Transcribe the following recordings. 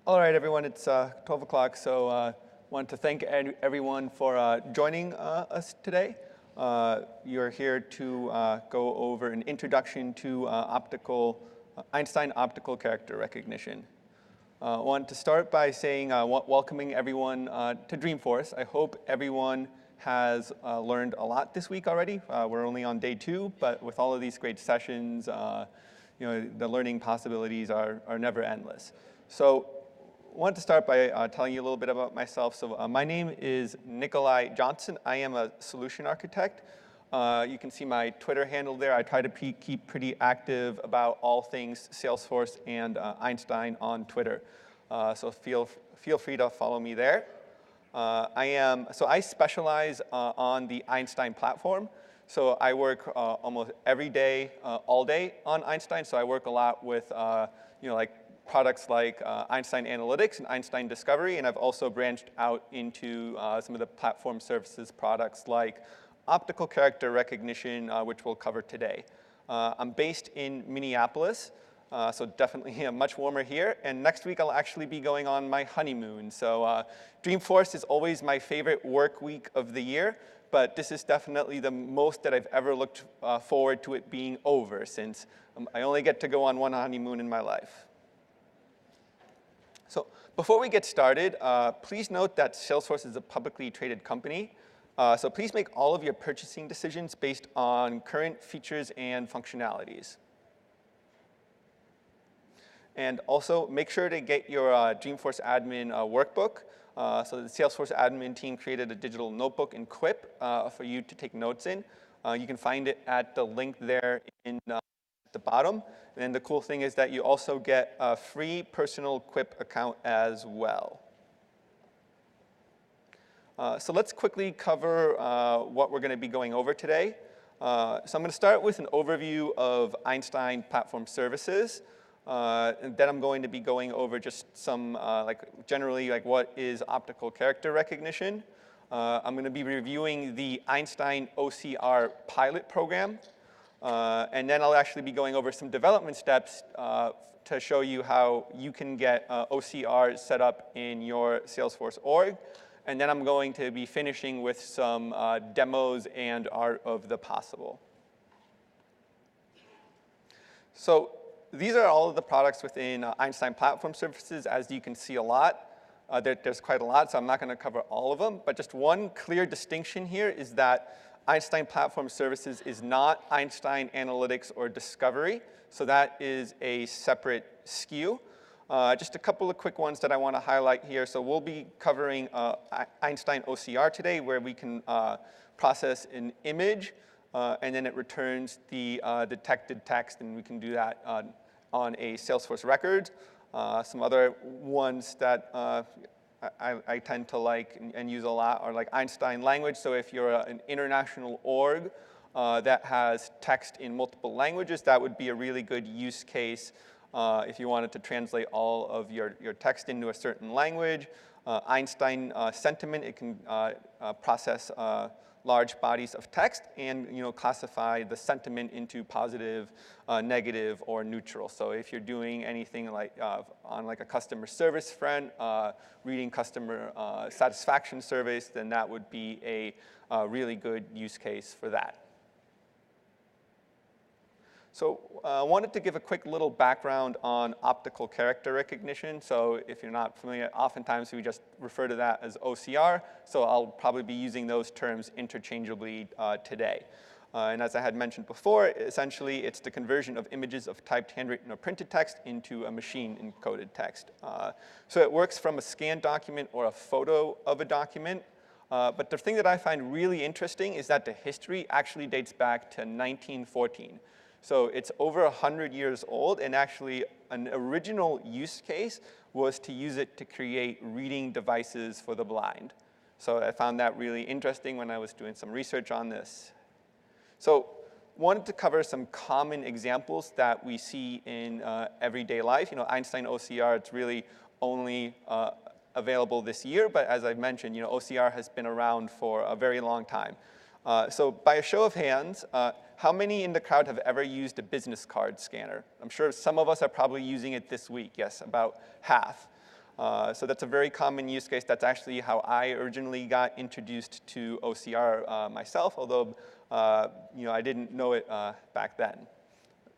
All right, everyone, it's 12 o'clock, so want to thank everyone for joining us today. You're here to go over an introduction to Einstein Optical Character Recognition. I want to start by saying welcoming everyone to Dreamforce. I hope everyone has learned a lot this week already. We're only on day 2, but with all of these great sessions, the learning possibilities are never endless. So I want to start by telling you a little bit about myself. So my name is Nikolai Johnson. I am a solution architect. You can see my Twitter handle there. I try to keep pretty active about all things Salesforce and Einstein on Twitter. So feel free to follow me there. I specialize on the Einstein platform. So I work almost every day, all day on Einstein. So I work a lot with products like Einstein Analytics and Einstein Discovery, and I've also branched out into some of the platform services products like Optical Character Recognition, which we'll cover today. I'm based in Minneapolis, so definitely much warmer here, and next week I'll actually be going on my honeymoon. So Dreamforce is always my favorite work week of the year, but this is definitely the most that I've ever looked forward to it being over, since I only get to go on one honeymoon in my life. So before we get started, please note that Salesforce is a publicly traded company. So please make all of your purchasing decisions based on current features and functionalities. And also, make sure to get your Dreamforce admin workbook. So the Salesforce admin team created a digital notebook in Quip for you to take notes in. You can find it at the link there in the bottom. And the cool thing is that you also get a free personal Quip account as well. So let's quickly cover what we're going to be going over today. So I'm going to start with an overview of Einstein Platform Services. And then I'm going to be going over just some, generally, what is optical character recognition. I'm going to be reviewing the Einstein OCR pilot program. And then I'll actually be going over some development steps to show you how you can get OCR set up in your Salesforce org. And then I'm going to be finishing with some demos and art of the possible. So these are all of the products within Einstein Platform Services. As you can see a lot. There's quite a lot, so I'm not going to cover all of them. But just one clear distinction here is that Einstein Platform Services is not Einstein Analytics or Discovery. So that is a separate SKU. Just a couple of quick ones that I want to highlight here. So we'll be covering Einstein OCR today, where we can process an image, and then it returns the detected text, and we can do that on a Salesforce record. Some other ones that I tend to like and use a lot are like Einstein language. So if you're an international org that has text in multiple languages, that would be a really good use case if you wanted to translate all of your text into a certain language. Einstein sentiment, it can process large bodies of text and classify the sentiment into positive, negative, or neutral. So if you're doing anything like on a customer service front, reading customer satisfaction surveys, then that would be a really good use case for that. So I wanted to give a quick little background on optical character recognition. So if you're not familiar, oftentimes we just refer to that as OCR. So I'll probably be using those terms interchangeably today. And as I had mentioned before, essentially it's the conversion of images of typed, handwritten, or printed text into a machine-encoded text. So it works from a scanned document or a photo of a document. But the thing that I find really interesting is that the history actually dates back to 1914. So it's over 100 years old, and actually an original use case was to use it to create reading devices for the blind. So I found that really interesting when I was doing some research on this. So wanted to cover some common examples that we see in everyday life. Einstein OCR, it's really only available this year, but as I've mentioned, OCR has been around for a very long time. So by a show of hands, how many in the crowd have ever used a business card scanner? I'm sure some of us are probably using it this week. Yes, about half. So that's a very common use case. That's actually how I originally got introduced to OCR myself, although I didn't know it back then.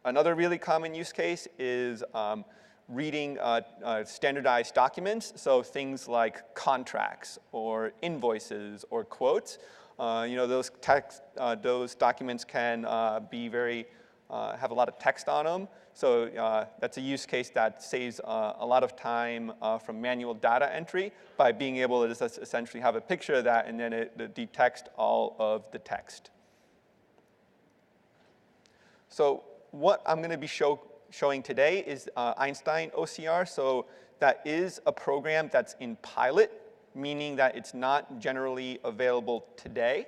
Another really common use case is reading standardized documents, so things like contracts or invoices or quotes. Those documents can have a lot of text on them. So that's a use case that saves a lot of time from manual data entry by being able to just essentially have a picture of that, and then it detects all of the text. So what I'm going to be showing today is Einstein OCR. So that is a program that's in pilot, meaning that it's not generally available today.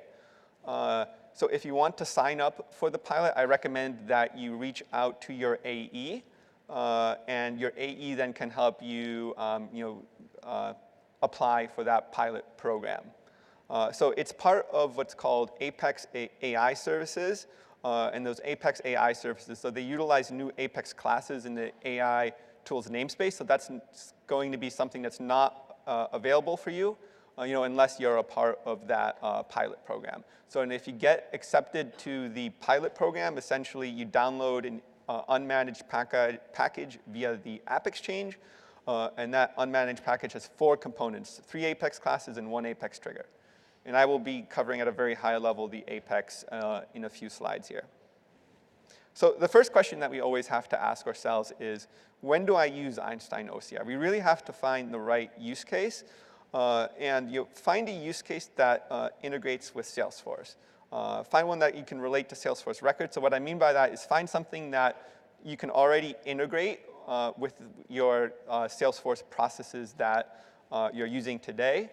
So if you want to sign up for the pilot, I recommend that you reach out to your AE, and your AE then can help you, apply for that pilot program. So it's part of what's called Apex AI services, and those Apex AI services, so they utilize new Apex classes in the AI tools namespace. So that's going to be something that's not available for you, unless you're a part of that pilot program. So and if you get accepted to the pilot program, essentially you download an unmanaged package via the App Exchange, and that unmanaged package has 4 components, 3 Apex classes and 1 Apex trigger. And I will be covering at a very high level the Apex in a few slides here. So the first question that we always have to ask ourselves is, when do I use Einstein OCR? We really have to find the right use case. And you find a use case that integrates with Salesforce. Find one that you can relate to Salesforce records. So what I mean by that is find something that you can already integrate with your Salesforce processes that you're using today.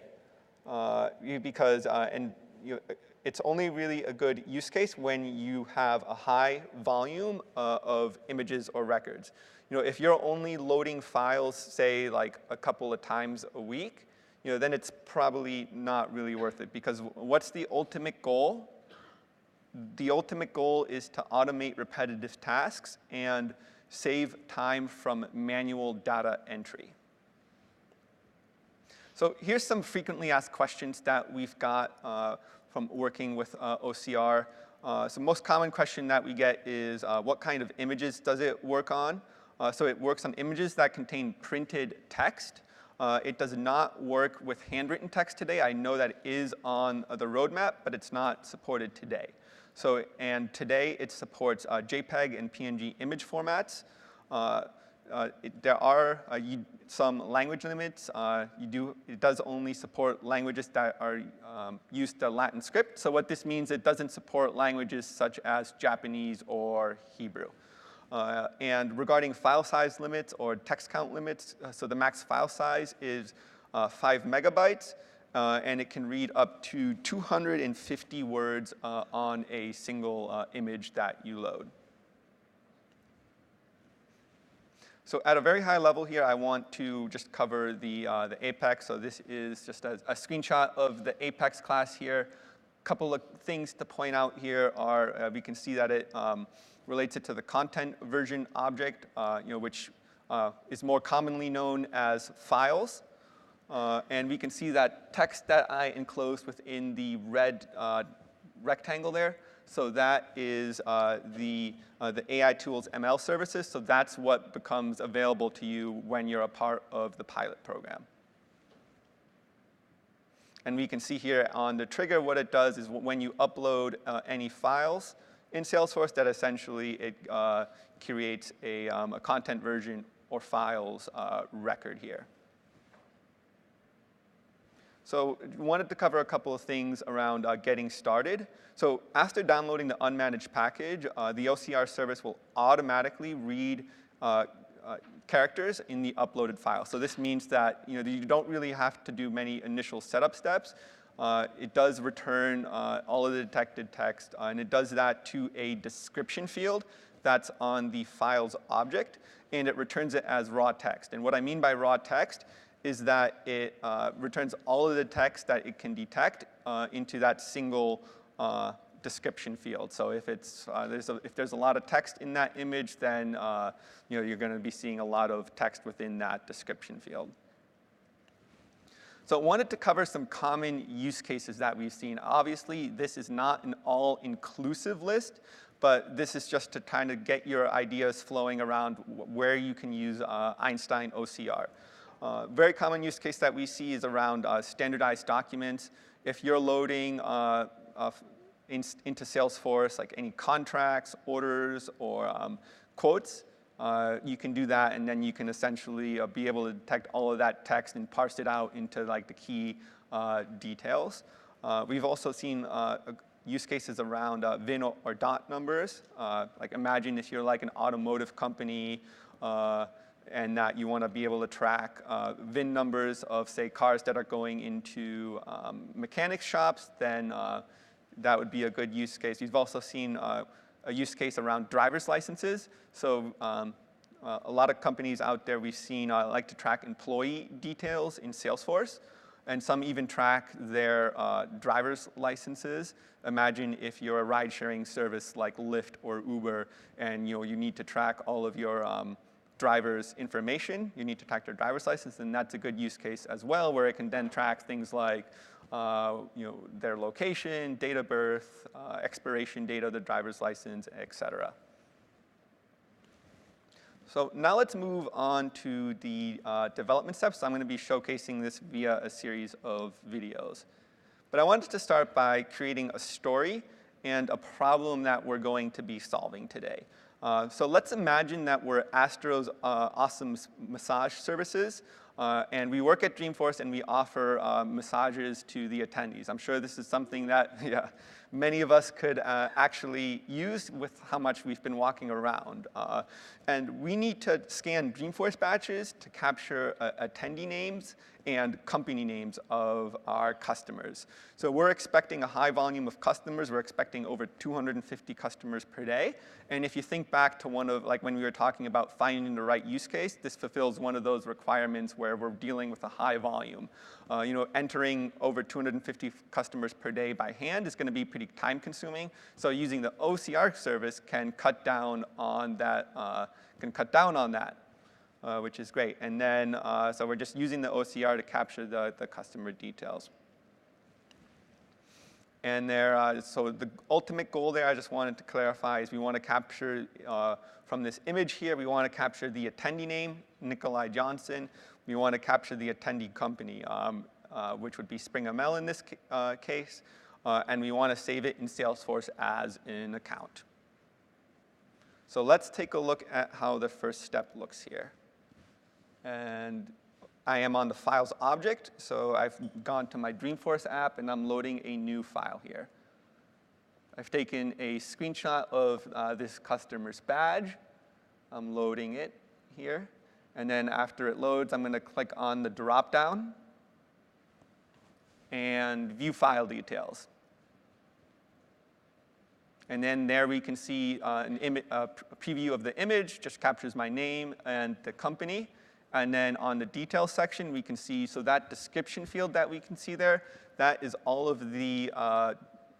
It's only really a good use case when you have a high volume of images or records. If you're only loading files, say, like a couple of times a week, then it's probably not really worth it, because what's the ultimate goal? The ultimate goal is to automate repetitive tasks and save time from manual data entry. So here's some frequently asked questions that we've got from working with OCR. So most common question that we get is, what kind of images does it work on? So it works on images that contain printed text. It does not work with handwritten text today. I know that it is on the roadmap, but it's not supported today. And today it supports JPEG and PNG image formats. There are some language limits. It does only support languages that are used to Latin script. So what this means, it doesn't support languages such as Japanese or Hebrew. And regarding file size limits or text count limits, so the max file size is 5 megabytes, and it can read up to 250 words on a single image that you load. So at a very high level here, I want to just cover the Apex. So this is just a screenshot of the Apex class here. A couple of things to point out here are we can see that it relates it to the content version object, which is more commonly known as files. And we can see that text that I enclosed within the red rectangle there. So that is the AI tools ML services. So that's what becomes available to you when you're a part of the pilot program. And we can see here on the trigger, what it does is when you upload any files in Salesforce, that essentially it creates a content version or files record here. So we wanted to cover a couple of things around getting started. So after downloading the unmanaged package, the OCR service will automatically read characters in the uploaded file. So this means that you don't really have to do many initial setup steps. It does return all of the detected text, and it does that to a description field that's on the file's object, and it returns it as raw text. And what I mean by raw text is that it returns all of the text that it can detect into that single description field. So if there's a lot of text in that image, then you're going to be seeing a lot of text within that description field. So I wanted to cover some common use cases that we've seen. Obviously, this is not an all-inclusive list, but this is just to kind of get your ideas flowing around where you can use Einstein OCR. Very common use case that we see is around standardized documents. If you're loading into Salesforce, like any contracts, orders, or quotes, you can do that, and then you can essentially be able to detect all of that text and parse it out into like the key details. We've also seen use cases around VIN or dot numbers. Like imagine if you're like an automotive company and that you want to be able to track VIN numbers of, say, cars that are going into mechanic shops, then that would be a good use case. We've also seen a use case around driver's licenses. So a lot of companies out there we've seen like to track employee details in Salesforce, and some even track their driver's licenses. Imagine if you're a ride-sharing service like Lyft or Uber, and you need to track all of your driver's information. You need to track their driver's license, and that's a good use case as well, where it can then track things like their location, date of birth, expiration date of the driver's license, et cetera. So now let's move on to the development steps. I'm going to be showcasing this via a series of videos. But I wanted to start by creating a story and a problem that we're going to be solving today. So let's imagine that we're Astro's awesome massage services, and we work at Dreamforce and we offer massages to the attendees. I'm sure this is something that many of us could actually use with how much we've been walking around. And we need to scan Dreamforce badges to capture attendee names and company names of our customers. So we're expecting a high volume of customers. We're expecting over 250 customers per day. And if you think back to one of, like when we were talking about finding the right use case, this fulfills one of those requirements where we're dealing with a high volume. Entering over 250 customers per day by hand is going to be pretty time consuming. So using the OCR service can cut down on that, which is great. And then, so we're just using the OCR to capture the customer details. And there, so the ultimate goal there, I just wanted to clarify, is we want to capture, from this image here, we want to capture the attendee name, Nikolai Johnson. We want to capture the attendee company, which would be Spring ML in this case. And we want to save it in Salesforce as an account. So let's take a look at how the first step looks here. And I am on the files object, so I've gone to my Dreamforce app, and I'm loading a new file here. I've taken a screenshot of this customer's badge. I'm loading it here. And then after it loads, I'm going to click on the drop-down and view file details. And then there we can see a preview of the image, just captures my name and the company. And then on the details section, we can see, so that description field that we can see there, that is all of the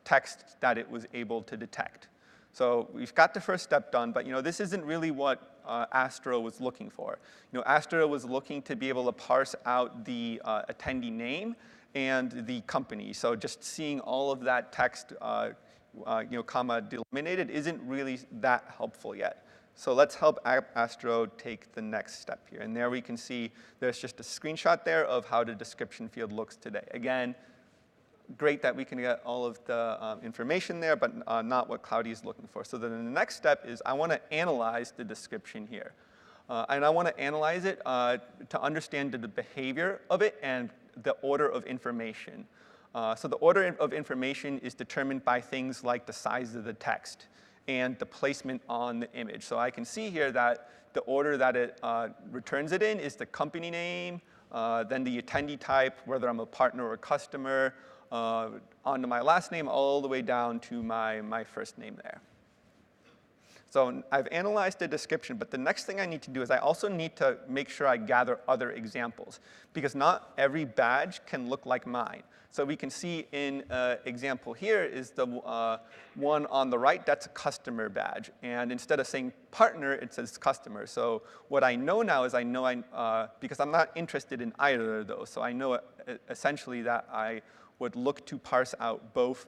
text that it was able to detect. So we've got the first step done, but this isn't really what Astro was looking for. Astro was looking to be able to parse out the attendee name and the company. So just seeing all of that text, comma delimited isn't really that helpful yet. So let's help Astro take the next step here. And there we can see there's just a screenshot there of how the description field looks today. Again, great that we can get all of the information there, but not what Cloudy is looking for. So then the next step is I want to analyze the description here. And I want to analyze it to understand the behavior of it and the order of information. So the order of information is determined by things like the size of the text and the placement on the image. So I can see here that the order that it returns it in is the company name, then the attendee type, whether I'm a partner or a customer, onto my last name, all the way down to my first name there. So I've analyzed the description, but the next thing I need to do is I also need to make sure I gather other examples, because not every badge can look like mine. So we can see in example here is the one on the right, that's a customer badge. And instead of saying partner, it says customer. So what I know now is because I'm not interested in either of those, so I know essentially that I would look to parse out both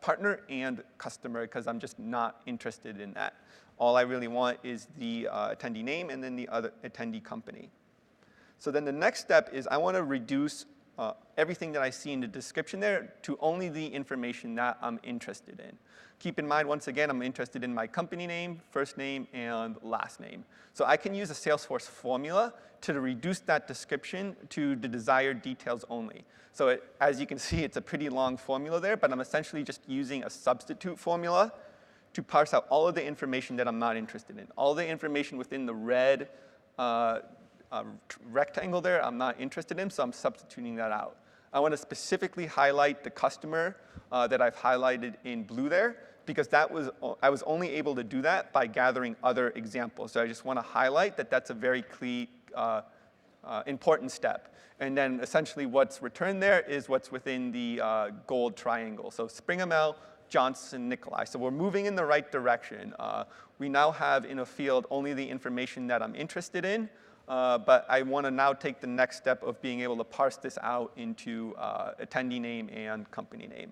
partner and customer, because I'm just not interested in that. All I really want is the attendee name and then the other attendee company. So then the next step is I want to reduce everything that I see in the description there to only the information that I'm interested in. Keep in mind, once again, I'm interested in my company name, first name, and last name. So I can use a Salesforce formula to reduce that description to the desired details only. So as you can see, it's a pretty long formula there, but I'm essentially just using a substitute formula to parse out all of the information that I'm not interested in. All the information within the red rectangle there, I'm not interested in, so I'm substituting that out. I want to specifically highlight the customer that I've highlighted in blue there, because I was only able to do that by gathering other examples. So I just want to highlight that that's a very key, important step. And then essentially what's returned there is what's within the gold triangle. So Springamel, Johnson, Nikolai. So we're moving in the right direction. We now have in a field only the information that I'm interested in, but I want to now take the next step of being able to parse this out into attendee name and company name.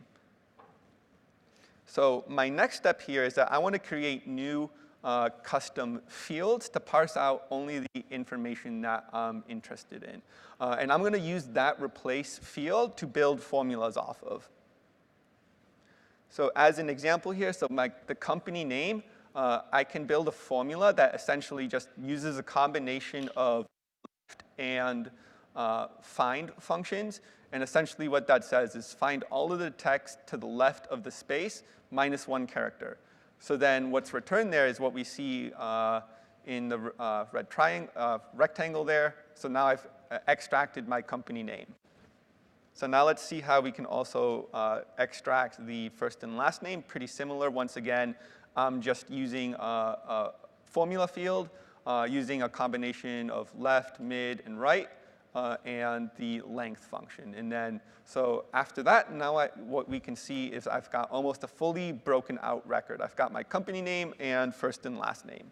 So my next step here is that I want to create new custom fields to parse out only the information that I'm interested in. And I'm going to use that replace field to build formulas off of. So as an example here, so the company name, I can build a formula that essentially just uses a combination of left and find functions. And essentially what that says is find all of the text to the left of the space minus one character. So then what's returned there is what we see in the red rectangle there. So now I've extracted my company name. So now let's see how we can also extract the first and last name. Pretty similar. Once again, I'm just using a formula field, using a combination of left, mid, and right, and the length function. And then, so after that, now what we can see is I've got almost a fully broken out record. I've got my company name and first and last name.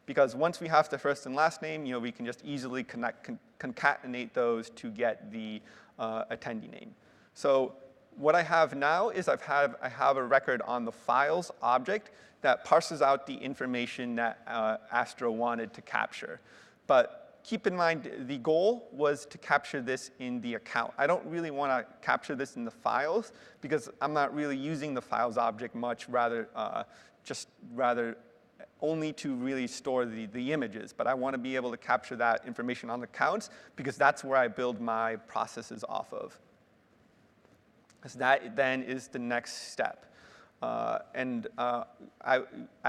Because once we have the first and last name, we can just easily concatenate those to get the attendee name. So what I have now is I have a record on the files object that parses out the information that Astro wanted to capture. But keep in mind, the goal was to capture this in the account. I don't really want to capture this in the files, because I'm not really using the files object much, rather only to really store the images. But I want to be able to capture that information on the counts, because that's where I build my processes off of. Because that then is the next step. I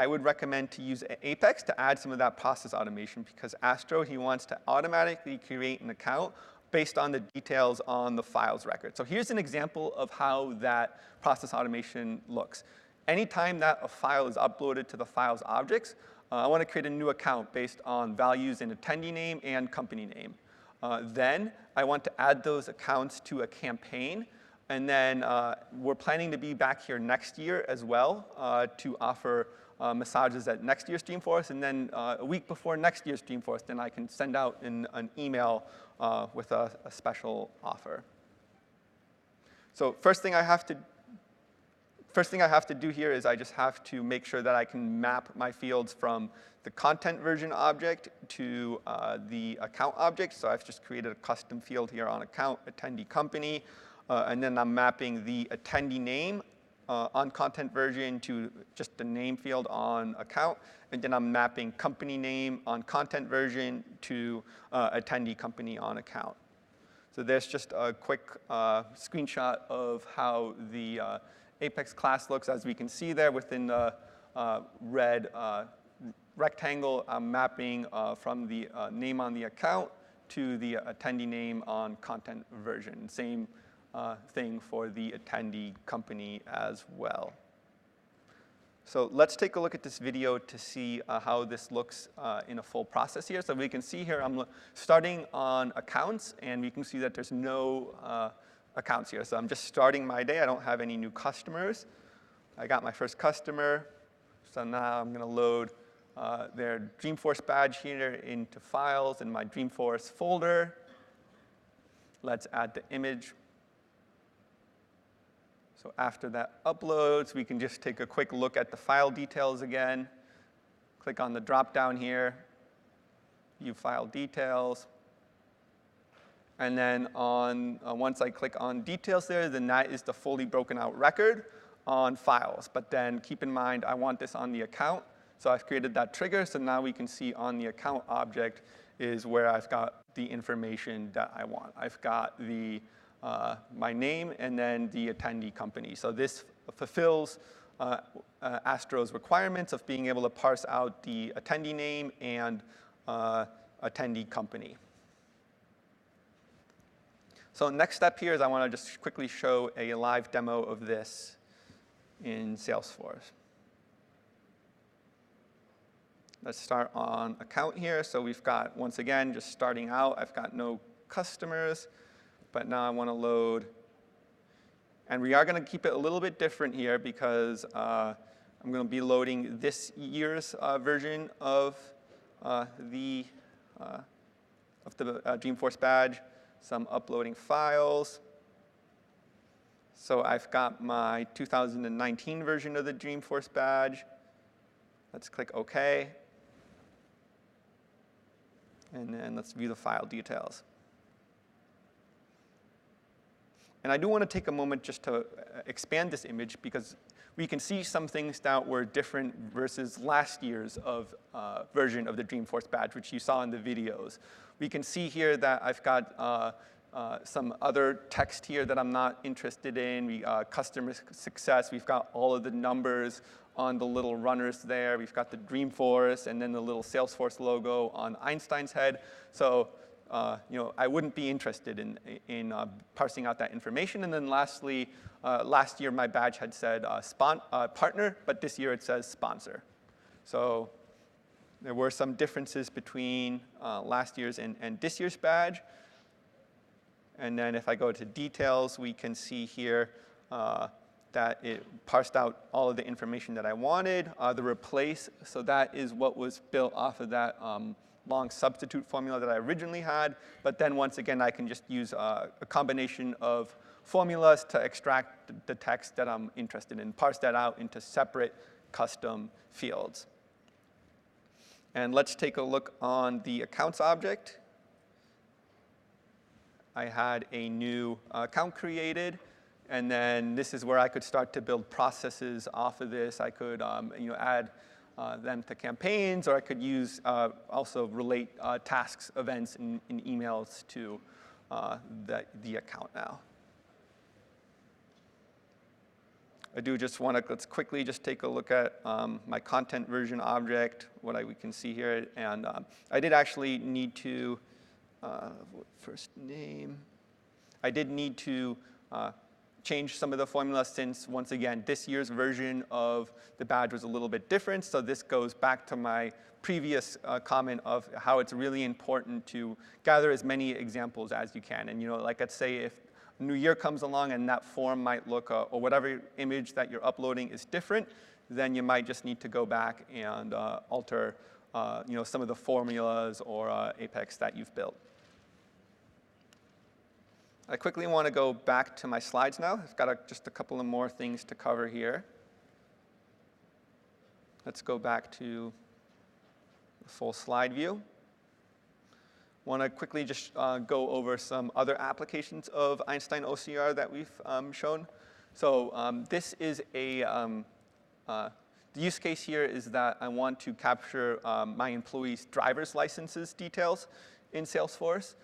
would recommend to use Apex to add some of that process automation, because Astro, he wants to automatically create an account based on the details on the files record. So here's an example of how that process automation looks. Anytime that a file is uploaded to the files objects, I want to create a new account based on values in attendee name and company name. Then I want to add those accounts to a campaign. And then we're planning to be back here next year as well to offer massages at next year's Dreamforce. And then a week before next year's Dreamforce, then I can send out an email with a special offer. So first thing I have to do here is I just have to make sure that I can map my fields from the content version object to the account object. So I've just created a custom field here on account, attendee company. And then I'm mapping the attendee name on content version to just the name field on account. And then I'm mapping company name on content version to attendee company on account. So there's just a quick screenshot of how the Apex class looks. As we can see there within the red rectangle, I'm mapping from the name on the account to the attendee name on content version. Same thing for the attendee company as well. So let's take a look at this video to see how this looks in a full process here. So we can see here I'm starting on accounts, and we can see that there's no accounts here. So I'm just starting my day. I don't have any new customers. I got my first customer. So now I'm going to load their Dreamforce badge here into files in my Dreamforce folder. Let's add the image. So after that uploads, we can just take a quick look at the file details again. Click on the drop-down here, view file details. And then once I click on details there, then that is the fully broken out record on files. But then keep in mind, I want this on the account. So I've created that trigger. So now we can see on the account object is where I've got the information that I want. I've got my name and then the attendee company. So this fulfills Astro's requirements of being able to parse out the attendee name and attendee company. So next step here is I want to just quickly show a live demo of this in Salesforce. Let's start on account here. So we've got, once again, just starting out, I've got no customers. But now I want to load. And we are going to keep it a little bit different here because I'm going to be loading this year's version of the Dreamforce badge. So I'm uploading files. So I've got my 2019 version of the Dreamforce badge. Let's click OK. And then let's view the file details. And I do want to take a moment just to expand this image because we can see some things that were different versus last year's version of the Dreamforce badge, which you saw in the videos. We can see here that I've got some other text here that I'm not interested in. Customer success, we've got all of the numbers on the little runners there. We've got the Dreamforce and then the little Salesforce logo on Einstein's head. So I wouldn't be interested in parsing out that information. And then lastly, last year my badge had said partner, but this year it says sponsor. So there were some differences between last year's and this year's badge. And then if I go to details, we can see here that it parsed out all of the information that I wanted. The replace, so that is what was built off of that long substitute formula that I originally had. But then once again, I can just use a combination of formulas to extract the text that I'm interested in, parse that out into separate custom fields. And let's take a look on the accounts object. I had a new account created. And then this is where I could start to build processes off of this. I could add them to campaigns, or I could use also relate tasks, events, and emails to the account now. I do just want to, let's quickly just take a look at my content version object, we can see here. And I did actually need to, first name, I did need to change some of the formula since, once again, this year's version of the badge was a little bit different. So this goes back to my previous comment of how it's really important to gather as many examples as you can. And like let's say if New Year comes along and that form might look, or whatever image that you're uploading is different, then you might just need to go back and alter some of the formulas or Apex that you've built. I quickly want to go back to my slides now. I've got just a couple of more things to cover here. Let's go back to the full slide view. Want to quickly just go over some other applications of Einstein OCR that we've shown. So this is the use case here is that I want to capture my employees' driver's licenses details in Salesforce.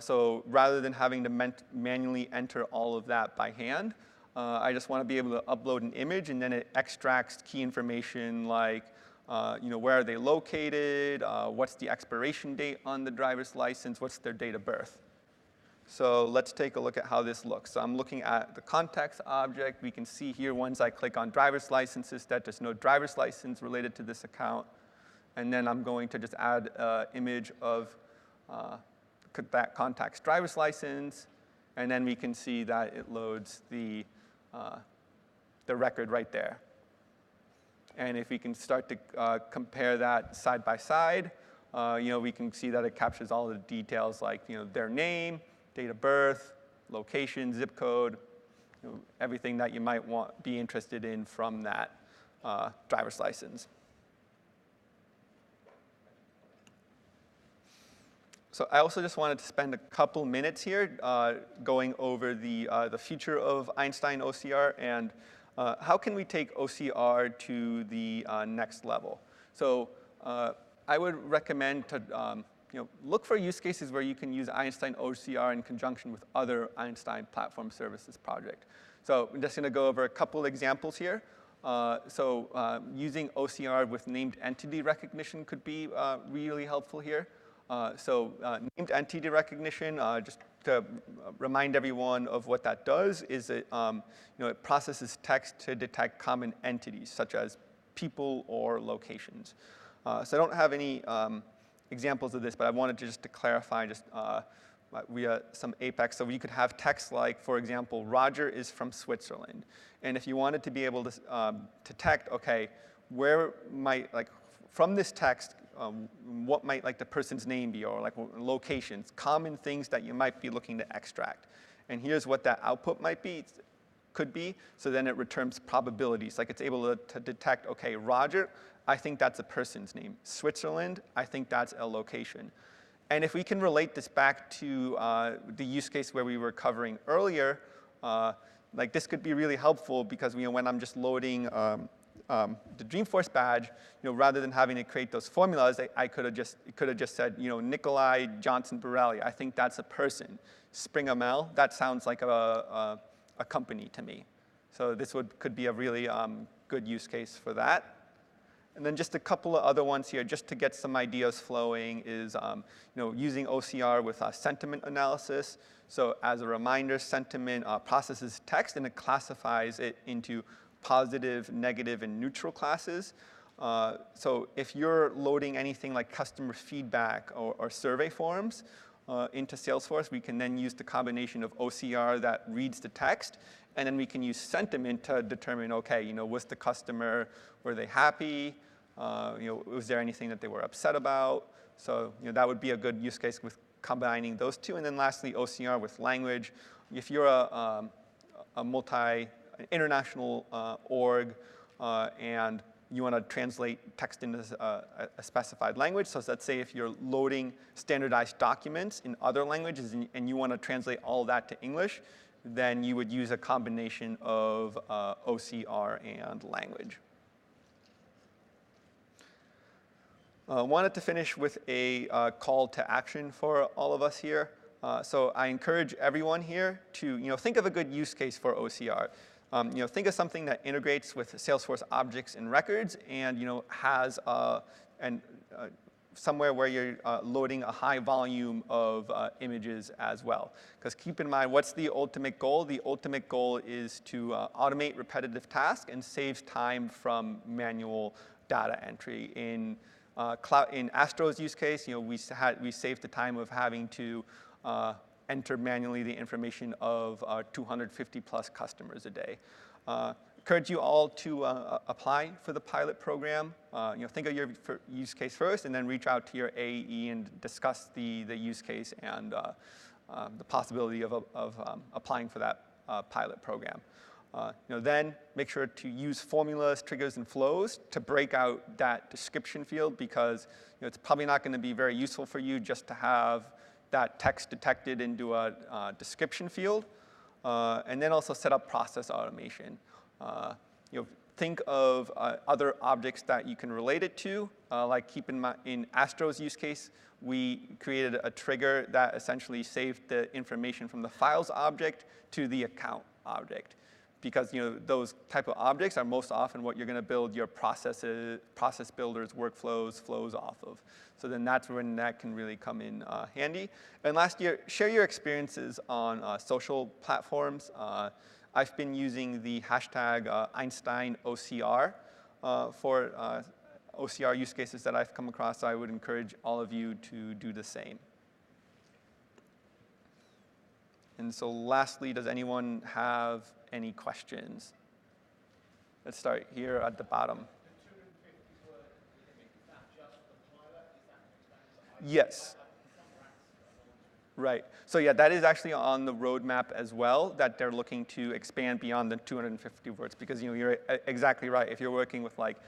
So rather than having to manually enter all of that by hand, I just want to be able to upload an image, and then it extracts key information like where are they located, what's the expiration date on the driver's license, what's their date of birth. So let's take a look at how this looks. So I'm looking at the context object. We can see here once I click on driver's licenses that there's no driver's license related to this account. And then I'm going to just add an image of that contact's driver's license. And then we can see that it loads the record right there. And if we can start to compare that side by side, we can see that it captures all the details like their name, date of birth, location, zip code, everything that you might be interested in from that driver's license. So I also just wanted to spend a couple minutes here going over the future of Einstein OCR and how can we take OCR to the next level. So I would recommend to look for use cases where you can use Einstein OCR in conjunction with other Einstein Platform Services project. So I'm just going to go over a couple examples here. Using OCR with named entity recognition could be really helpful here. Named entity recognition, just to remind everyone of what that does, is it processes text to detect common entities, such as people or locations. So I don't have any examples of this, but I wanted just to clarify just via some Apex. So you could have text like, for example, Roger is from Switzerland. And if you wanted to be able to detect, okay, where might, from this text, what might the person's name be, or locations, common things that you might be looking to extract. And here's what that output could be. So then it returns probabilities. It's able to detect, okay, Roger, I think that's a person's name. Switzerland, I think that's a location. And if we can relate this back to the use case where we were covering earlier, this could be really helpful because when I'm just loading the Dreamforce badge, rather than having to create those formulas, it could have just said, Nikolai Johnson Borelli, I think that's a person. Spring ML, that sounds like a company to me. So this could be a really good use case for that. And then just a couple of other ones here, just to get some ideas flowing, is using OCR with sentiment analysis. So as a reminder, sentiment processes text and it classifies it into positive, negative, and neutral classes. So if you're loading anything like customer feedback or survey forms into Salesforce, we can then use the combination of OCR that reads the text, and then we can use sentiment to determine, okay, was the customer, were they happy? Was there anything that they were upset about? So that would be a good use case with combining those two. And then lastly, OCR with language. If you're a international org and you want to translate text into a specified language. So let's say if you're loading standardized documents in other languages and you want to translate all that to English, then you would use a combination of OCR and language. Wanted to finish with a call to action for all of us here. So I encourage everyone here to think of a good use case for OCR. Think of something that integrates with Salesforce objects and records and has somewhere where you're loading a high volume of images as well. Because keep in mind, what's the ultimate goal? The ultimate goal is to automate repetitive tasks and saves time from manual data entry. In Astro's use case, we saved the time of having to enter manually the information of 250 plus customers a day. Encourage you all to apply for the pilot program. Think of your use case first, and then reach out to your AE and discuss the use case and the possibility of applying for that pilot program. Then make sure to use formulas, triggers, and flows to break out that description field, because it's probably not going to be very useful for you just to have that text detected into a description field. And then also set up process automation. Think of other objects that you can relate it to. Like keep in mind, in Astro's use case, we created a trigger that essentially saved the information from the files object to the account object. because those type of objects are most often what you're going to build your process builders, workflows, flows off of. So then that's when that can really come in handy. And last year, share your experiences on social platforms. I've been using the hashtag Einstein OCR for OCR use cases that I've come across. So I would encourage all of you to do the same. And so lastly, does anyone have any questions? Let's start here at the bottom. Yes. Right. So yeah, that is actually on the roadmap as well, that they're looking to expand beyond the 250 words, because you're exactly right. If you're working with like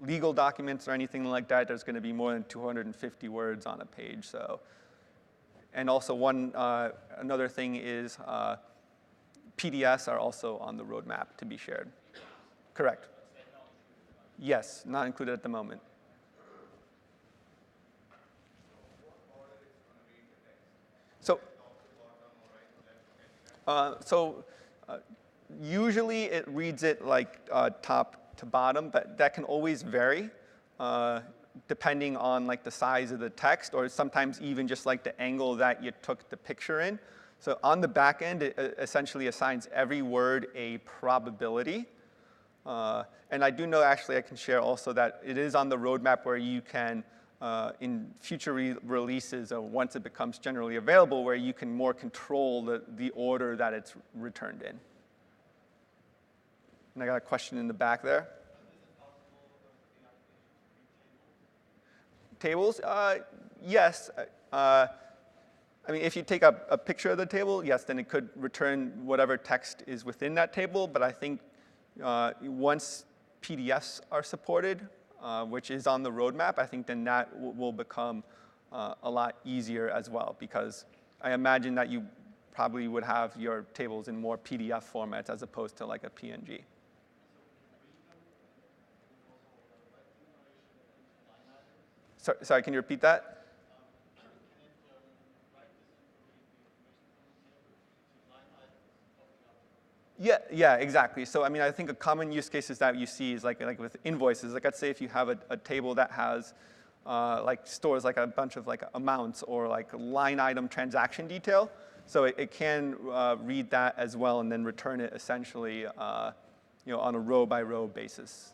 legal documents or anything like that, there's going to be more than 250 words on a page. So, and also another thing is PDFs are also on the roadmap to be shared. Correct. Yes, not included at the moment. So, usually it reads it like top to bottom, but that can always vary depending on like the size of the text, or sometimes even just like the angle that you took the picture in. So on the back end, it essentially assigns every word a probability. And I do know, actually, I can share also that it is on the roadmap where you can, in future releases, once it becomes generally available, where you can more control the order that it's returned in. And I got a question in the back there. Tables? Yes. I mean, if you take a picture of the table, yes, then it could return whatever text is within that table. But I think once PDFs are supported, which is on the roadmap, I think then that will become a lot easier as well, because I imagine that you probably would have your tables in more PDF formats as opposed to like a PNG. Sorry, can you repeat that? Yeah, exactly. So I mean, I think a common use cases that you see is like with invoices. Like let's say if you have a table that has like stores like a bunch of like amounts or like line item transaction detail. So it can read that as well and then return it essentially on a row by row basis.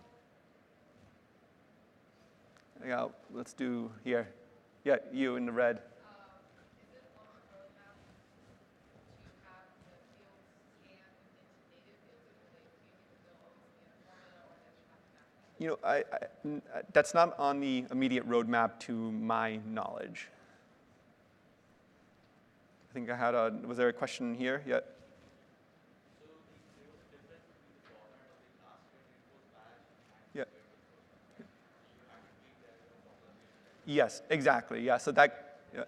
Yeah, let's do here. Yeah, you in the red. That's not on the immediate roadmap to my knowledge. I think I had was there a question here? Yeah. Yeah. Yes, exactly. Yeah, so that, yeah.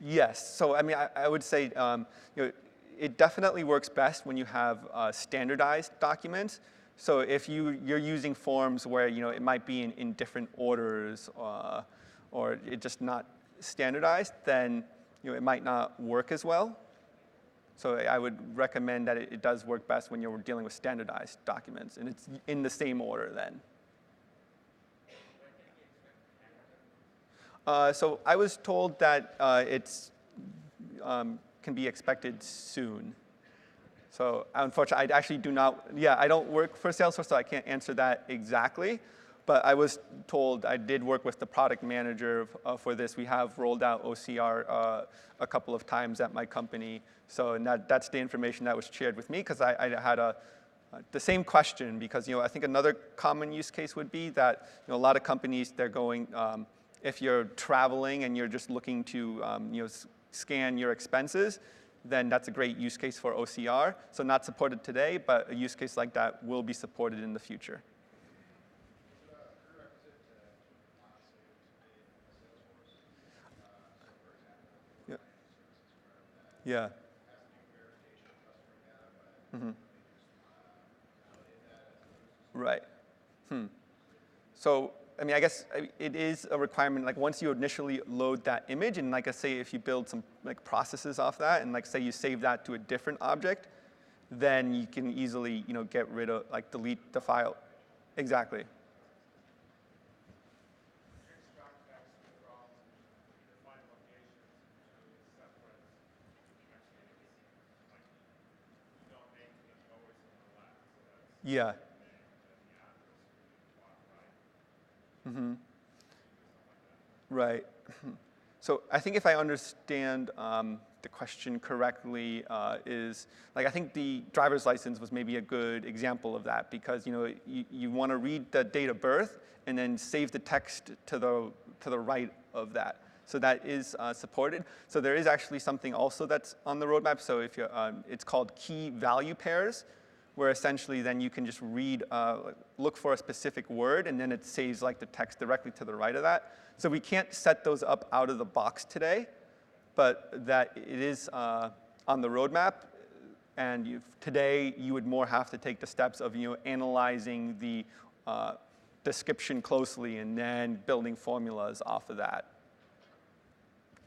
Yes, so I mean, I would say, it definitely works best when you have standardized documents. So if you're using forms where it might be in different orders or it's just not standardized, then it might not work as well. So I would recommend that it does work best when you're dealing with standardized documents, and it's in the same order then. So I was told that it's can be expected soon. So unfortunately, I actually do not, I don't work for Salesforce, so I can't answer that exactly. But I was told, I did work with the product manager for this. We have rolled out OCR a couple of times at my company. So that's the information that was shared with me, because I had the same question, because I think another common use case would be that a lot of companies, they're going, if you're traveling and you're just looking to scan your expenses, then that's a great use case for OCR. So not supported today, but a use case like that will be supported in the future. Yeah. Yeah. Mm-hmm. Right. So I mean, I guess it is a requirement, like once you initially load that image, and like I say, if you build some like processes off that, and like say you save that to a different object, then you can easily, get rid of, like delete the file. Exactly. Yeah. Mm-hmm. Right. So I think if I understand the question correctly, is like I think the driver's license was maybe a good example of that because you want to read the date of birth and then save the text to the right of that. So that is supported. So there is actually something also that's on the roadmap. So if it's called key value pairs, where essentially then you can just read, look for a specific word, and then it saves like the text directly to the right of that. So we can't set those up out of the box today, but that it is on the roadmap. And today you would more have to take the steps of analyzing the description closely and then building formulas off of that.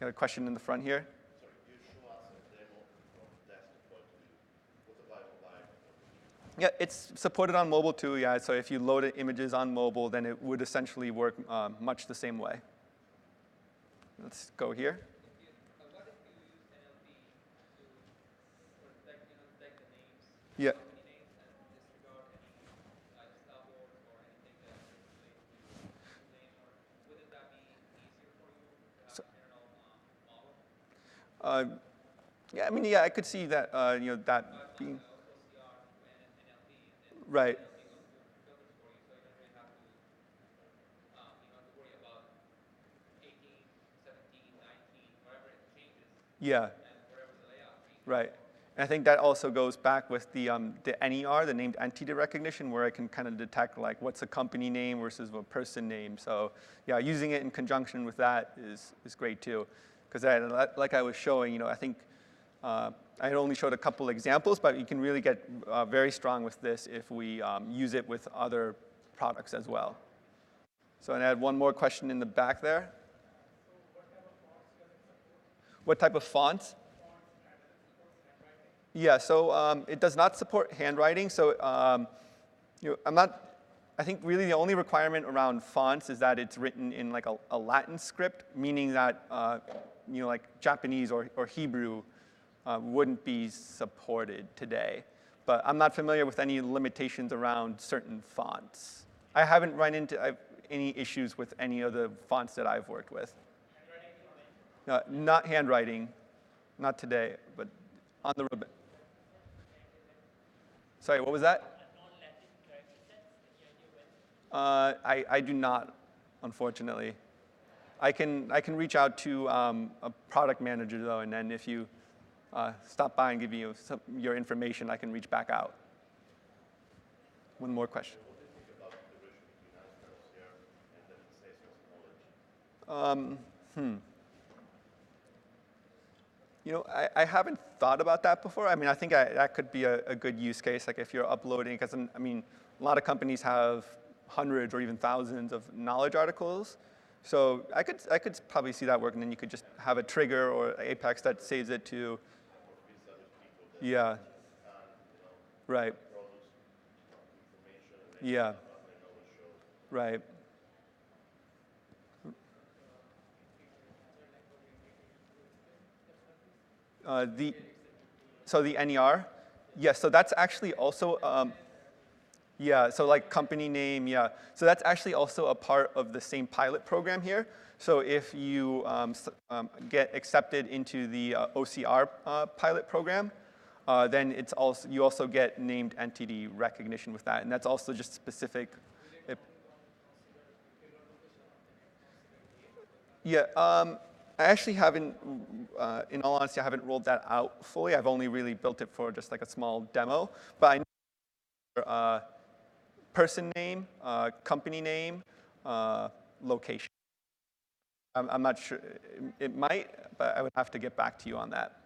Got a question in the front here? Yeah, it's supported on mobile too, yeah. So if you load images on mobile, then it would essentially work much the same way. Let's go here. What if you use NLP to detect the names, Yeah. company names, and disregard any stop words or anything that relates to the name? Or wouldn't that be easier for you to have an internal model? Yeah, I mean, yeah, I could see that, that being. OCR and NLP, and then Right. NLP goes through filters for you, so you don't really have to, worry about 18, 17, 19, whatever it changes. Yeah. And whatever the layout changes. Right. And I think that also goes back with the NER, the named entity recognition, where I can kind of detect like what's a company name versus a person name. So yeah, using it in conjunction with that is great too. Because like I was showing, I think I had only showed a couple examples, but you can really get very strong with this if we use it with other products as well. So I had one more question in the back there. What type of fonts? Yeah, so it does not support handwriting. So I think really the only requirement around fonts is that it's written in like a Latin script, meaning that like Japanese or Hebrew wouldn't be supported today. But I'm not familiar with any limitations around certain fonts. I haven't run into any issues with any of the fonts that I've worked with. Not handwriting, not today, but on the roadmap. Sorry, what was that? I do not, unfortunately. I can reach out to a product manager though, and then if you stop by and give you your information, I can reach back out. One more question. What do you think about the division between Einstein OCR and then Salesforce knowledge? I haven't thought about that before. I mean, I think that could be a good use case, like if you're uploading, because I mean, a lot of companies have hundreds or even thousands of knowledge articles. So I could probably see that working. Then you could just have a trigger or Apex that saves it to. Yeah. Right. Yeah. Right. So the NER, yes. So that's actually also, yeah. So like company name, yeah. So that's actually also a part of the same pilot program here. So if you get accepted into the OCR pilot program, then you also get named entity recognition with that, and that's also just specific. Yeah. I actually haven't, in all honesty, I haven't rolled that out fully. I've only really built it for just like a small demo. But I know person name, company name, location. I'm not sure. It might, but I would have to get back to you on that.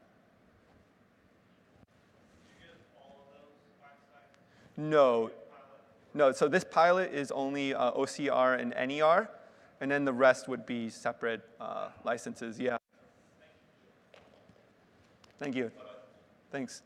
Did you get all of those? No. No, so this pilot is only OCR and NER, and then the rest would be separate licenses, yeah. Thank you. Thanks.